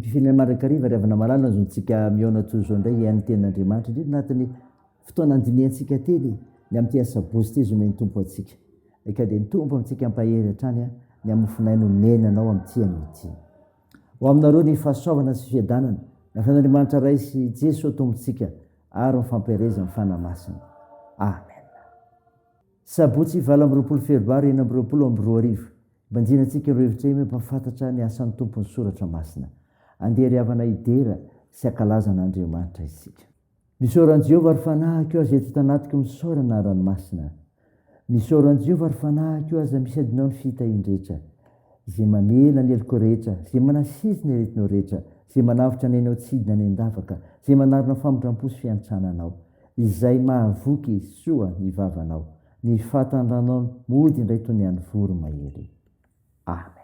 mpifily marakariva ry avana malala zontsika miona toy zao indray ian'ny ten'Andriamanitra indrindra anatin'ny fotoana andiniantsika teny ny amin'ny sabotsy ty zomeny tompo atsika ka dia ny tompo amintsika ampahery hatrany ny amofinahy nomenanao amin'ity an'ity ho aminareo ny fahasoavana sy fiadanana ny fan'Andriamanitra ray sy Jesosy tompontsika ary mifampiareza amin'ny fanamasina amen. Sabotsy 7 febroary 2024 banjinantsika ireo hevitra imy mpafantatra ny asan'ny tompony soratra masina andeha ry havana idera sy ankalazan'Andriamanitra isika. Misaoran'i Jehovah ary fanahiko aza eto tanatiko misaorana ranomasina. Misaoran'i Jehovah ary fanahiko aza misy adinao ny fitahian-drehetra. Izay mamela ny eloko rehetra, izay manasizy ny aretinao rehetra, izay manavitra ny ainao tsidina ny andavaka, izay manarina famondram-po sy fiantrananao, izay mahavoky soa ny vavanao, ny fahatandranao mody indray toy ny an'ny voro mahery. Amen.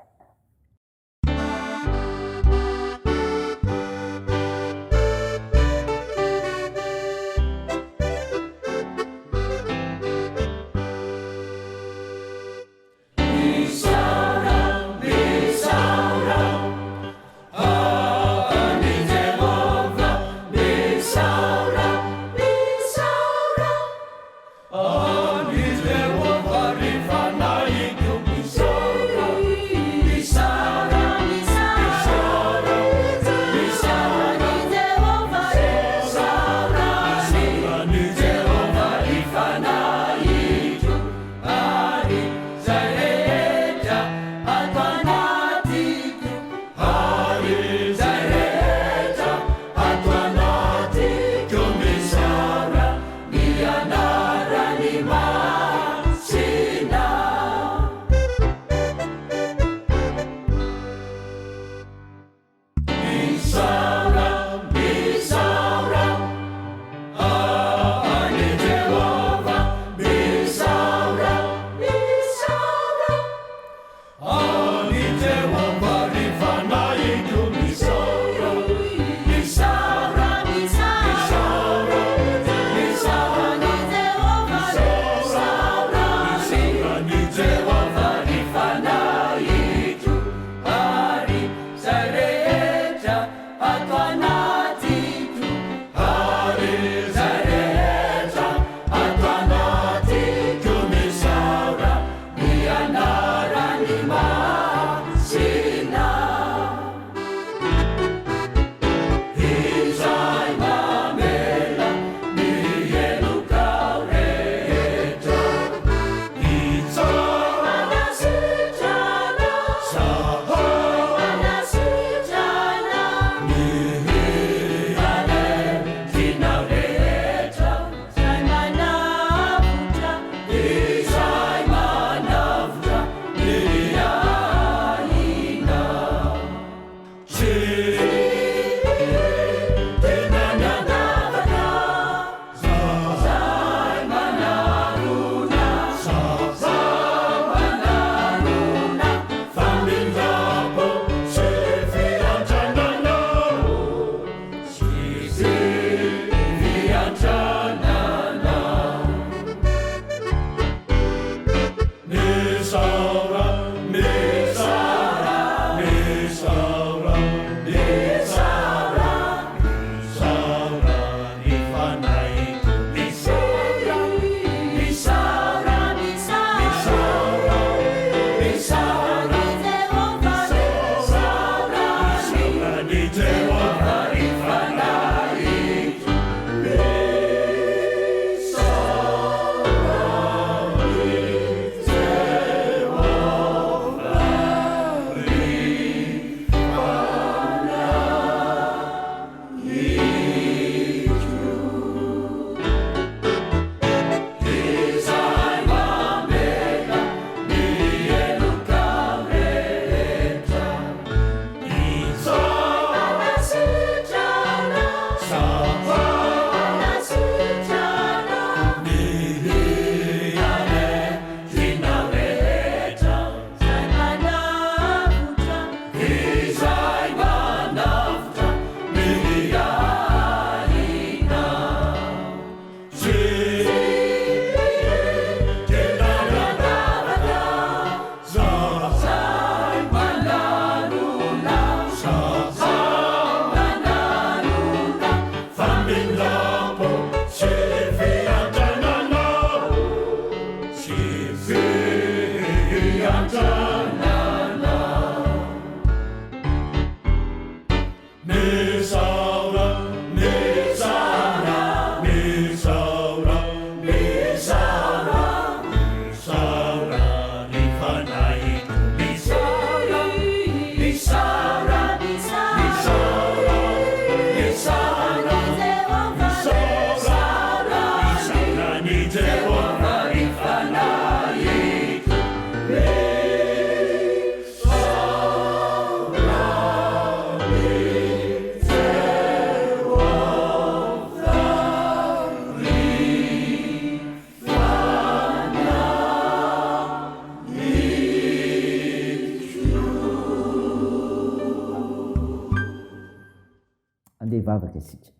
andeha vavaka isika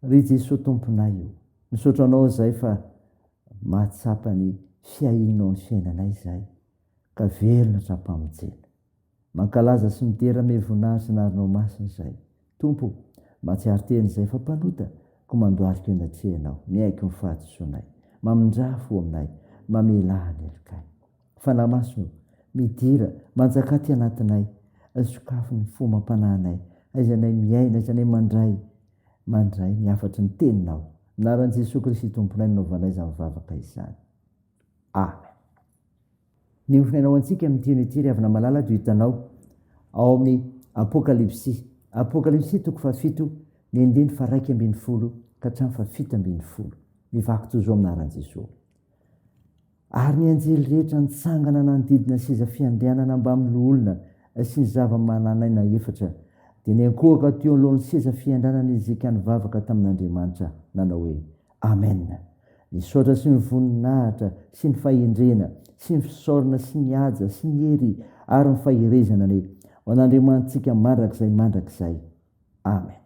ry Jesosy tomponay io misaotra anao zay fa mahatsapany fiahinao ny fiainanay zay ka velona trapamonjena mankalaza sy miterame voninahitra narinao masina zay tompo mahatsiaro teny zay fa mpanota ko mandoariko enatrehanao miaiky mifahatosonay mamindrafo aminay mamelahany elikay fa namaso midira manjakaty anatinay sokafo ny fomam-panahinay aizanay miaina aizanay mandray miafatry ny teninao naran'i Jesosy Kristy tomponay nanaovanay za mivavaka izany amen. Ny ofinainao antsika amin'ity avy malala dia hitanao ao amin'ny Apokalipsy 7:7 ny 1:1 ka hatramin'ny 7:10 mivaky toy izao aminaran'i Jesosy. Ary ny anjely rehetra nitsangana nanodidina seza fiandrianana mba milolona sy ny zava-mananaina efatra dia niankohaka teo alohan'ny seza fiandrianana izy ka nivavaka tamin'Andriamanitra nanao hoe amen. Nisaotra sy ny voninahitra sy ny fahendrena sy ny fisaorana sy ny haja sy ny hery ary ny faherezana ny ho an'Andriamanitsika mandrakizay amen.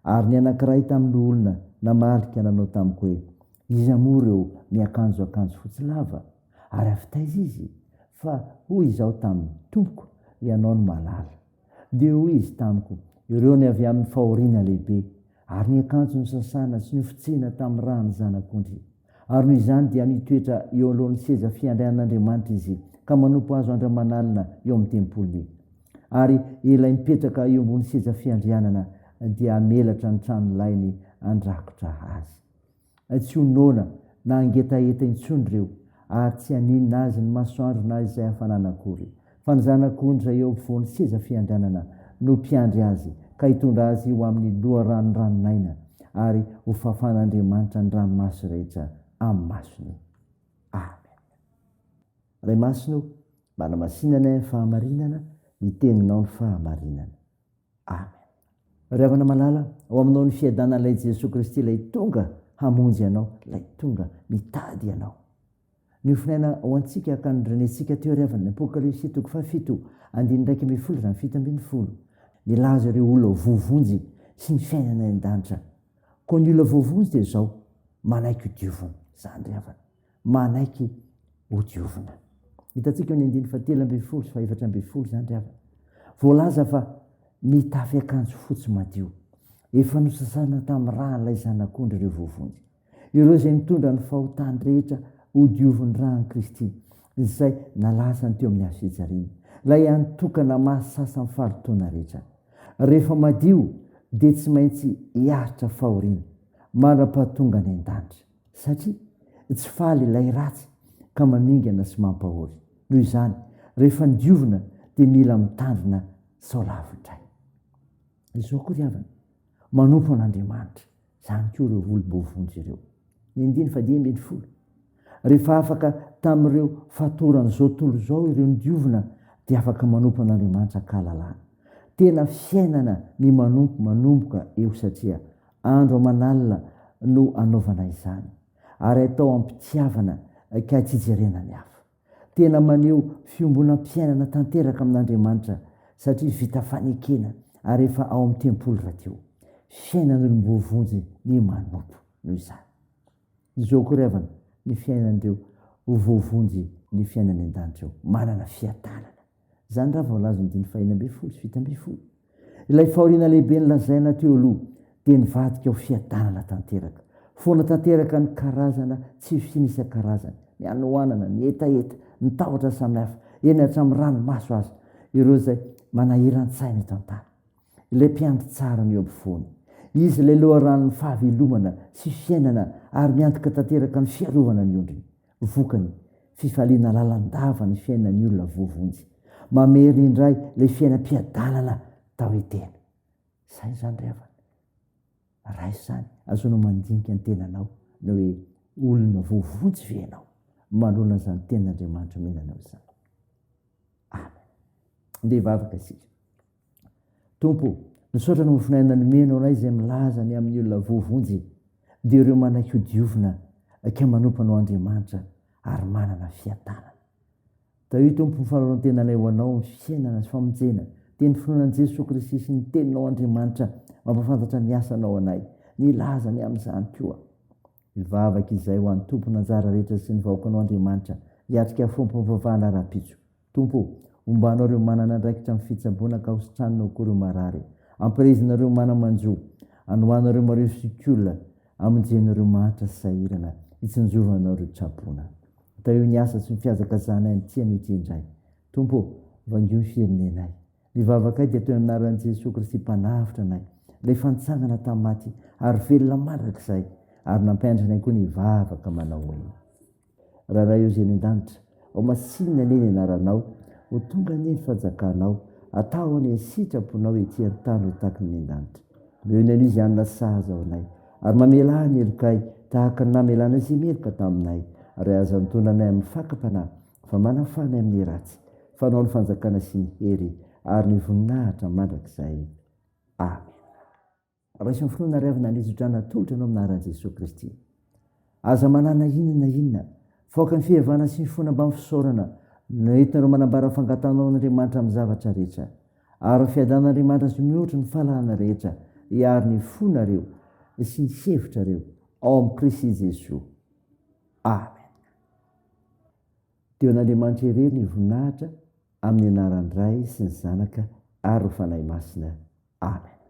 Ary ny anankiray tamin'ny olona namalika nanao tamiko hoe izy amoreo miakanjo fotsy lava ary avitaiza izy fa hoy izao tamin'ny tompoko ianao no malala dia hoy izy tamiko ireo ny avy amin'ny fahoriana lehibe ary ny akanjo ny sasana sy ny ofitsina tamin'ny rany zanak'ondry ary noho izany dia mitoetra eo alohan'ny seza fiandrianan'Andriamanitra izy ka manompo azo andra-manalina eo amin'ny tempolony ary ilay mipetraka eo ambony seza fiandrianana dia amelatra ny trano lainy andrakotra azy tsy honona na angetaeta intsony ireo ary tsy haninona azy ny masoandro na izay hafananakory fa ny zanak'ondry eo ampovoan'ny seza fiandrianana no mpiandry azy ka hitondra azy ho amin'ny loharanoraninaina ary ho fafan'Andriamanitra ny ranomasy rehetra amin'ny masony amen. Ray masino manamasinana ny fahamarinana miteninao ny fahamarinana amen. Ry havana malala ao aminao ny fiadanan'ilay Jesosy Kristy ilay tonga hamonjy ianao ilay tonga mitady ianao ny ofinaina ao antsika ka nyrenetsika teo ry havana Apokalipsy 7:7 7:10 milaza ireo olona voavonjy sy ny fiainana an-danitra ko ny olona voavonjy dia zao manaiky hodiovina zany ry havana manaiky hodiovina hitantsika ny 9:13 sy 14 zany ry havana voalaza fa mitafy akanjo fotsy madio efa nosasana tamin'ny ran'ilay zanak'ondry ireo voavonjy ireo izay mitondra ny fahotany rehetra hodiovin'ny ran'i Kristy izay nalazany teo amin'ny hazofijaliana ilay antokana mahasasa ny faharotoana rehetra rehefa madio dia tsy maintsy hiaritra fahoriana manam-pahatonga ny an-danitra satria tsy faly ilay ratsy ka mamingana sy mampahory noho izany rehefa nidiovina dia mila mitandrina sao lavitray izao koa ry havana manompo an'Andriamanitra zany koa ireo volom-boavonjy ireo ny 9:12 rehefa afaka tamin'ireo fahatoran'izao tontolo izao ireo nidiovina dia afaka manompo an'Andriamanitra kahalalana tena fiainana ny manomboka eo satria andro aman'alina no anaovana izany ary atao ampitiavana ka tsy hijerena ny hafa tena maneho fiombonam-piainana tanteraka amin'Andriamanitra satria vita fanekena ary efa ao amin'ny tempolo rahateo fiainan'olom-boavonjy ny manompo noho izany izao koa ry havana ny fiainan'ireo voavonjy ny fiainany an-danitra eo manana fiatanana zany raha voalaza ny 9:7 ilay fahoriana lehibe nylazaina teo aloha dia nivadika ao fiadanana tanteraka foana tanteraka ny karazana tsy fisisan-karazana ny anohanana ny etaeta ny tahotra samihafa eny hatramin'ny ranomaso azy ireo izay manahiran-tsaina eto an-tany ilay mpianto tsara ny eo ampovoany. Izy ilay loharan'ny fahavelomana sy fiainana ary miantoka tanteraka ny fiarovana ny ondriny. Vokany fifaliana lalandava ny fiainan'ny olona voavonjy. Mamery indray ilay fiainam-piadanana tao etena. Zay zany rehefa raisy zany azonao mandinika ny tenanao na hoe olona voavonjy ve ianao manona zany tenan'Andriamanitra menanao zany. Amen. Ndeha vavaka isika. Tompo, nisaotra ny mofinaina nomenao anay izay milaza ny amin'ny olona voavonjy dia ireo manaiky ho diovina ka manompanao Andriamanitra ary manana fiadanana. Tao io Tompo ny fanaoran-tenanay ho anao ny fiainana sy famonjena teny finoanan' Jesosy Kristy sy ny teninao Andriamanitra mampafantatra ny asanao anay, nilaza ny amin'izany koa. Mivavaka izay ho an'ny Tompo nanjara rehetra sy ny vahoakanao Andriamanitra hiatrika fompam-pavahana rahampitso. Tompo, ombanao ireo manana andraikitra amin'ny fitsaboana ka hositranonao koa ireo marary. Ampirezinareo manamanjo, anohanareo mareo sikolina, amonjenareo mahatra sy sahirana, hitsinjovanao ireo tsaboana. Tao io ny asa sy ny fiazakazanay ny tia mety indray. Tompo, vangio ny fierinenay. Mivavaka dia teo anaran'i Jesosy Kristy mpanavitra anay, ilay fantsangana tamin'ny maty ary velona mandrakizay, ary nampiandrana koa ny vavaka manao hoe. Raha eo izay ny an-danitra, ao masinina anie ny anaranao, ho tonga anie ny fanjakanao, atao anie sitraponao ety an-tany ho tahaka ny an-danitra. Eo ny izy anona sahaza ao anay, ary mamela ny elokay tahaka ny namelana izay meloka taminay, ary aza mitondra anay amin'ny fakapanahy, fa manafana amin'ny ratsy, fanao ny fanjakana sy ny hery, ary ny voninahitra mandrakizay. Amen. Raha isy finoana riavina nizodrana tolotra anao aminaran'i Jesosy Kristy. Aza manana inona, faoka ny fihevana sy ny fona mba fisaorana, nentinareo manambara fangatanao n'Andriamanitra amin'ny zavatra rehetra, ary fiadanan'Andriamanitra sy mihoatra ny fahalana rehetra, hiary ny fonareo sy ny hevitrareo ao amin'ny Kristy Jesosy. Amen. Teo n'Andriamanitra irery ny voninahitra amin'ny anaran'ny Ray sy ny Zanaka ary ny fanahy masina. Amen.